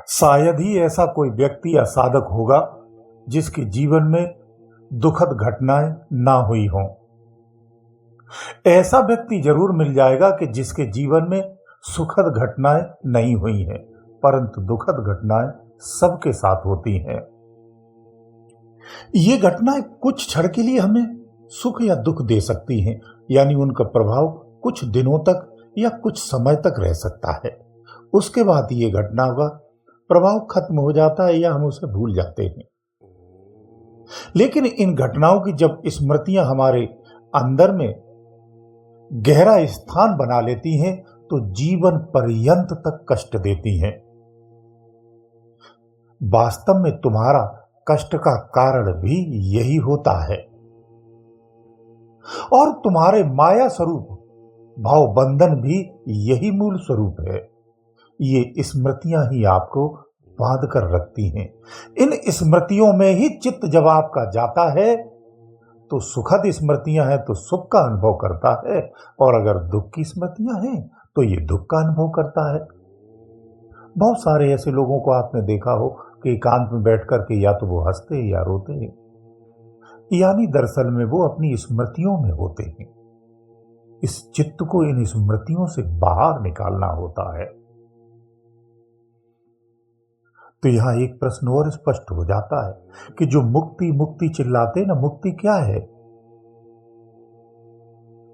शायद ही ऐसा कोई व्यक्ति या साधक होगा जिसके जीवन में दुखद घटनाएं ना हुई हों। ऐसा व्यक्ति जरूर मिल जाएगा कि जिसके जीवन में सुखद घटनाएं नहीं हुई हैं, परंतु दुखद घटनाएं सबके साथ होती हैं। ये घटनाएं कुछ क्षण के लिए हमें सुख या दुख दे सकती हैं, यानी उनका प्रभाव कुछ दिनों तक या कुछ समय तक रह सकता है। उसके बाद ये घटनाओं का प्रभाव खत्म हो जाता है या हम उसे भूल जाते हैं। लेकिन इन घटनाओं की जब स्मृतियां हमारे अंदर में गहरा स्थान बना लेती हैं तो जीवन पर्यंत तक कष्ट देती हैं। वास्तव में तुम्हारा कष्ट का कारण भी यही होता है और तुम्हारे माया स्वरूप भाव बंधन भी यही मूल स्वरूप है। ये स्मृतियां ही आपको बांध कर रखती हैं। इन स्मृतियों में ही चित्त जब आपका जाता है तो सुखद स्मृतियां हैं तो सुख का अनुभव करता है, और अगर दुख की स्मृतियां हैं तो ये दुख का अनुभव करता है। बहुत सारे ऐसे लोगों को आपने देखा हो कि एकांत में बैठ कर के या तो वो हंसते हैं या रोते हैं, यानी दरअसल में वो अपनी स्मृतियों में होते हैं। इस चित्त को इन स्मृतियों से बाहर निकालना होता है। तो यहां एक प्रश्न और स्पष्ट हो जाता है कि जो मुक्ति मुक्ति चिल्लाते ना, मुक्ति क्या है?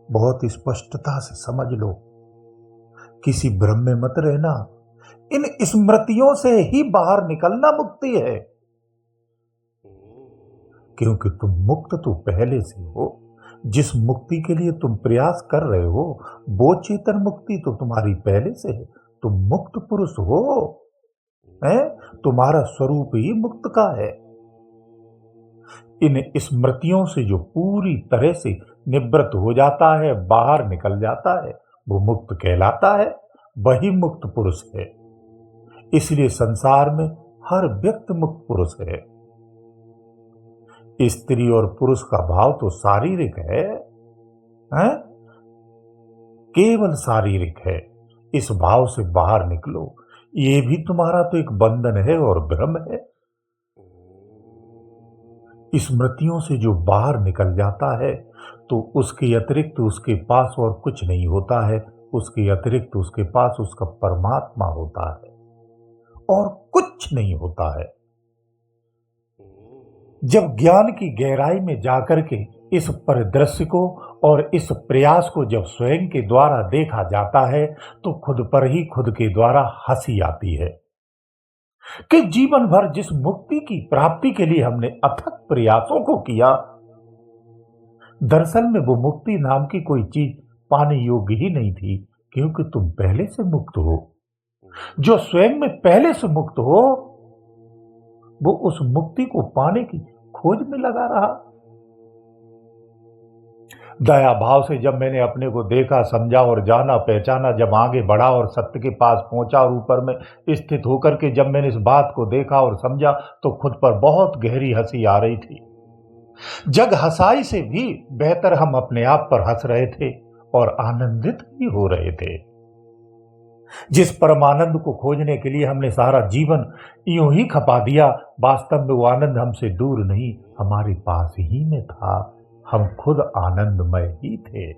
बहुत स्पष्टता से समझ लो, किसी भ्रम में मत रहना। इन स्मृतियों से ही बाहर निकलना मुक्ति है, क्योंकि तुम मुक्त तो पहले से हो। जिस मुक्ति के लिए तुम प्रयास कर रहे हो वो चेतन मुक्ति तो तुम्हारी पहले से है। तुम मुक्त पुरुष हो, है? तुम्हारा स्वरूप ही मुक्त का है। इन स्मृतियों से जो पूरी तरह से निवृत्त हो जाता है, बाहर निकल जाता है, वो मुक्त कहलाता है, वही मुक्त पुरुष है। इसलिए संसार में हर व्यक्ति मुक्त पुरुष है। स्त्री और पुरुष का भाव तो शारीरिक है, केवल शारीरिक है। इस भाव से बाहर निकलो। ये भी तुम्हारा तो एक बंधन है और भ्रम है। स्मृतियों से जो बाहर निकल जाता है तो उसके अतिरिक्त उसके पास और कुछ नहीं होता है। उसके अतिरिक्त उसके पास उसका परमात्मा होता है और कुछ नहीं होता है। जब ज्ञान की गहराई में जाकर के इस परिदृश्य को और इस प्रयास को जब स्वयं के द्वारा देखा जाता है तो खुद पर ही खुद के द्वारा हंसी आती है कि जीवन भर जिस मुक्ति की प्राप्ति के लिए हमने अथक प्रयासों को किया, दरअसल में वो मुक्ति नाम की कोई चीज पाने योग्य ही नहीं थी, क्योंकि तुम पहले से मुक्त हो। जो स्वयं में पहले से मुक्त हो वो उस मुक्ति को पाने की खोज में लगा रहा। दया भाव से जब मैंने अपने को देखा, समझा और जाना, पहचाना, जब आगे बढ़ा और सत्य के पास पहुंचा और ऊपर में स्थित होकर के जब मैंने इस बात को देखा और समझा तो खुद पर बहुत गहरी हंसी आ रही थी। जग हंसाई से भी बेहतर हम अपने आप पर हंस रहे थे और आनंदित भी हो रहे थे। जिस परमानंद को खोजने के लिए हमने सारा जीवन यूं ही खपा दिया, वास्तव में वो आनंद हमसे दूर नहीं, हमारे पास ही में था। हम खुद आनंदमय ही थे।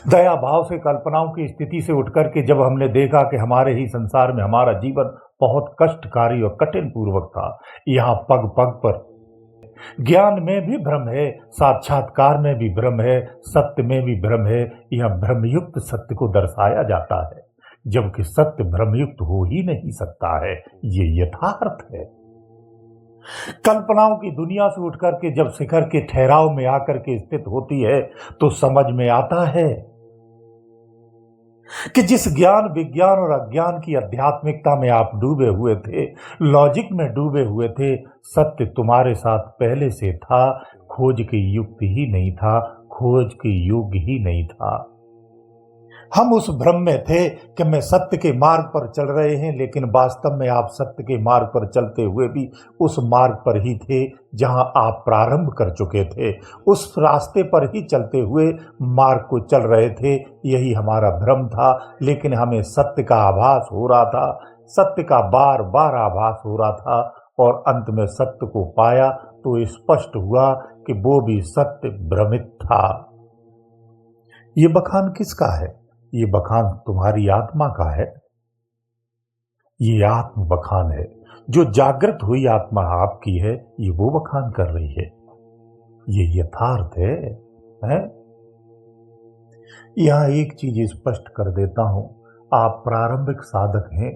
दया भाव से कल्पनाओं की स्थिति से उठकर के जब हमने देखा कि हमारे ही संसार में हमारा जीवन बहुत कष्टकारी और कठिन पूर्वक था। यहाँ पग पग पर ज्ञान में भी भ्रम है, साक्षात्कार में भी भ्रम है, सत्य में भी भ्रम है। यह भ्रमयुक्त सत्य को दर्शाया जाता है, जबकि सत्य भ्रमयुक्त हो ही नहीं सकता है। ये यथार्थ है। कल्पनाओं की दुनिया से उठकर के जब शिखर के ठहराव में आकर के स्थित होती है तो समझ में आता है कि जिस ज्ञान विज्ञान और अज्ञान की आध्यात्मिकता में आप डूबे हुए थे, लॉजिक में डूबे हुए थे, सत्य तुम्हारे साथ पहले से था। खोज के युक्त ही नहीं था, खोज के योग्य ही नहीं था। हम उस भ्रम में थे कि मैं सत्य के मार्ग पर चल रहे हैं, लेकिन वास्तव में आप सत्य के मार्ग पर चलते हुए भी उस मार्ग पर ही थे जहां आप प्रारंभ कर चुके थे। उस रास्ते पर ही चलते हुए मार्ग को चल रहे थे। यही हमारा भ्रम था, लेकिन हमें सत्य का आभास हो रहा था सत्य का बार बार आभास हो रहा था और अंत में सत्य को पाया तो स्पष्ट हुआ कि वो भी सत्य भ्रमित था। ये बखान किसका है? ये बखान तुम्हारी आत्मा का है। ये आत्म बखान है। जो जागृत हुई आत्मा आपकी है, ये वो बखान कर रही है। ये यथार्थ है? यहां एक चीज स्पष्ट कर देता हूं, आप प्रारंभिक साधक हैं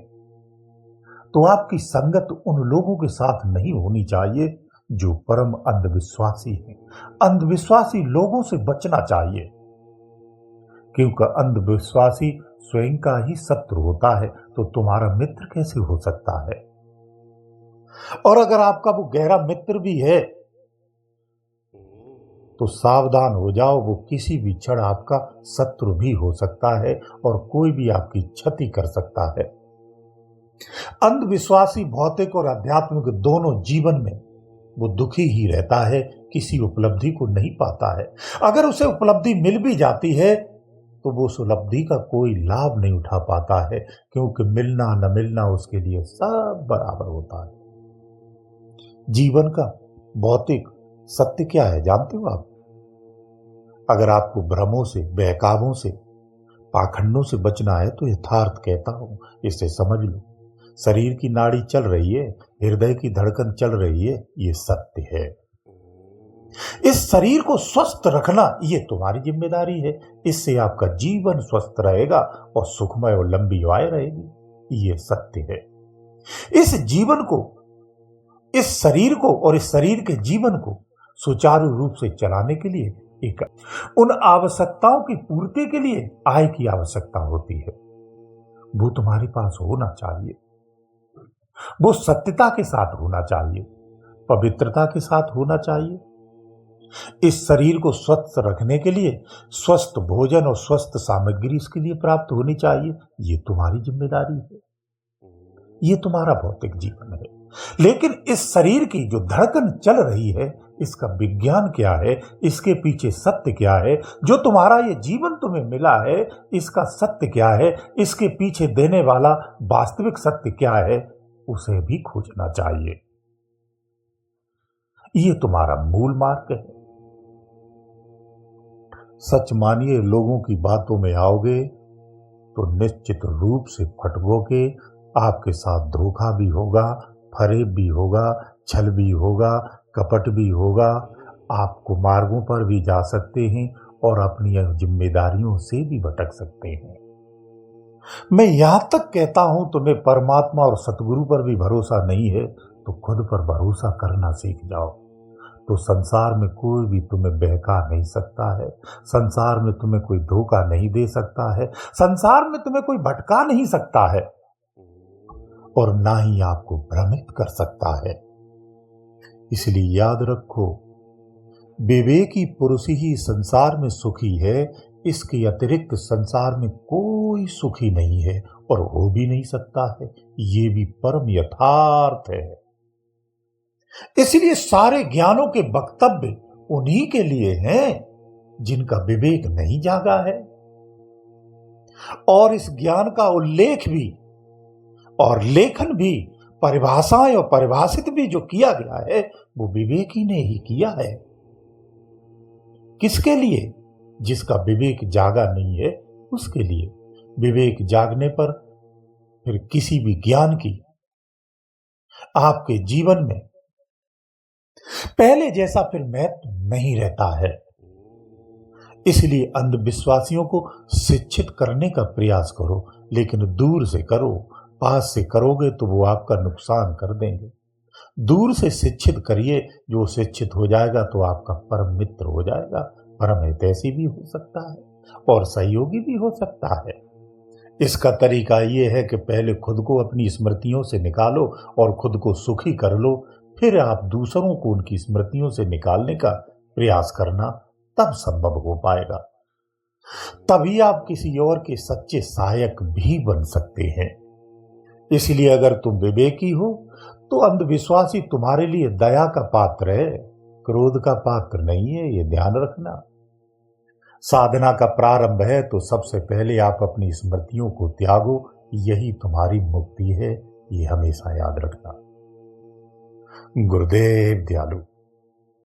तो आपकी संगत उन लोगों के साथ नहीं होनी चाहिए जो परम अंधविश्वासी हैं। अंधविश्वासी लोगों से बचना चाहिए, क्योंकि अंधविश्वासी स्वयं का ही शत्रु होता है, तो तुम्हारा मित्र कैसे हो सकता है? और अगर आपका वो गहरा मित्र भी है तो सावधान हो जाओ, वो किसी भी क्षण आपका शत्रु भी हो सकता है और कोई भी आपकी क्षति कर सकता है। अंधविश्वासी भौतिक और आध्यात्मिक दोनों जीवन में वो दुखी ही रहता है, किसी उपलब्धि को नहीं पाता है। अगर उसे उपलब्धि मिल भी जाती है तो वो उस उपलब्धि का कोई लाभ नहीं उठा पाता है, क्योंकि मिलना न मिलना उसके लिए सब बराबर होता है। जीवन का भौतिक सत्य क्या है जानते हो आप? अगर आपको भ्रमों से, बहकावों से, पाखंडों से बचना है तो यथार्थ कहता हूं, इसे समझ लो। शरीर की नाड़ी चल रही है, हृदय की धड़कन चल रही है, ये सत्य है। इस शरीर को स्वस्थ रखना ये तुम्हारी जिम्मेदारी है। इससे आपका जीवन स्वस्थ रहेगा और सुखमय और लंबी आयु रहेगी, ये सत्य है। इस जीवन को, इस शरीर को और इस शरीर के जीवन को सुचारू रूप से चलाने के लिए एक उन आवश्यकताओं की पूर्ति के लिए आय की आवश्यकता होती है। वो तुम्हारे पास होना चाहिए, वो सत्यता के साथ होना चाहिए, पवित्रता के साथ होना चाहिए। इस शरीर को स्वस्थ रखने के लिए स्वस्थ भोजन और स्वस्थ सामग्री इसके लिए प्राप्त होनी चाहिए, ये तुम्हारी जिम्मेदारी है। ये तुम्हारा भौतिक जीवन है। लेकिन इस शरीर की जो धड़कन चल रही है, इसका विज्ञान क्या है, इसके पीछे सत्य क्या है, जो तुम्हारा ये जीवन तुम्हें मिला है इसका सत्य क्या है, इसके पीछे देने वाला वास्तविक सत्य क्या है, उसे भी खोजना चाहिए। ये तुम्हारा मूल मार्ग है। सच मानिए, लोगों की बातों में आओगे तो निश्चित रूप से फटकोगे। आपके साथ धोखा भी होगा, फरेब भी होगा, छल भी होगा, कपट भी होगा। आप कुमार्गों पर भी जा सकते हैं और अपनी जिम्मेदारियों से भी भटक सकते हैं। मैं यहां तक कहता हूं, तुम्हें परमात्मा और सतगुरु पर भी भरोसा नहीं है तो खुद पर भरोसा करना सीख जाओ। तो संसार में कोई भी तुम्हें बहका नहीं सकता है, संसार में तुम्हें कोई धोखा नहीं दे सकता है, संसार में तुम्हें कोई भटका नहीं सकता है और ना ही आपको भ्रमित कर सकता है। इसलिए याद रखो, विवेकी पुरुष ही संसार में सुखी है, इसके अतिरिक्त संसार में कोई सुखी नहीं है और हो भी नहीं सकता है। ये भी परम यथार्थ है। इसलिए सारे ज्ञानों के वक्तव्य उन्हीं के लिए हैं जिनका विवेक नहीं जागा है, और इस ज्ञान का उल्लेख भी और लेखन भी, परिभाषाएं और परिभाषित भी जो किया गया है वो विवेकी ने ही किया है। किसके लिए? जिसका विवेक जागा नहीं है उसके लिए। विवेक जागने पर फिर किसी भी ज्ञान की आपके जीवन में पहले जैसा फिर महत्व नहीं रहता है। इसलिए अंधविश्वासियों को शिक्षित करने का प्रयास करो, लेकिन दूर से करो। पास से करोगे तो वो आपका नुकसान कर देंगे। दूर से शिक्षित करिए, जो शिक्षित हो जाएगा तो आपका परम मित्र हो जाएगा, परम हितैषी भी हो सकता है और सहयोगी भी हो सकता है। इसका तरीका ये है कि पहले खुद को अपनी स्मृतियों से निकालो और खुद को सुखी कर लो, फिर आप दूसरों को उनकी स्मृतियों से निकालने का प्रयास करना, तब संभव हो पाएगा। तभी आप किसी और के सच्चे सहायक भी बन सकते हैं। इसलिए अगर तुम विवेकी हो तो अंधविश्वासी तुम्हारे लिए दया का पात्र है, क्रोध का पात्र नहीं है, ये ध्यान रखना। साधना का प्रारंभ है तो सबसे पहले आप अपनी स्मृतियों को त्यागो, यही तुम्हारी मुक्ति है, ये हमेशा याद रखना। गुरुदेव दयालु।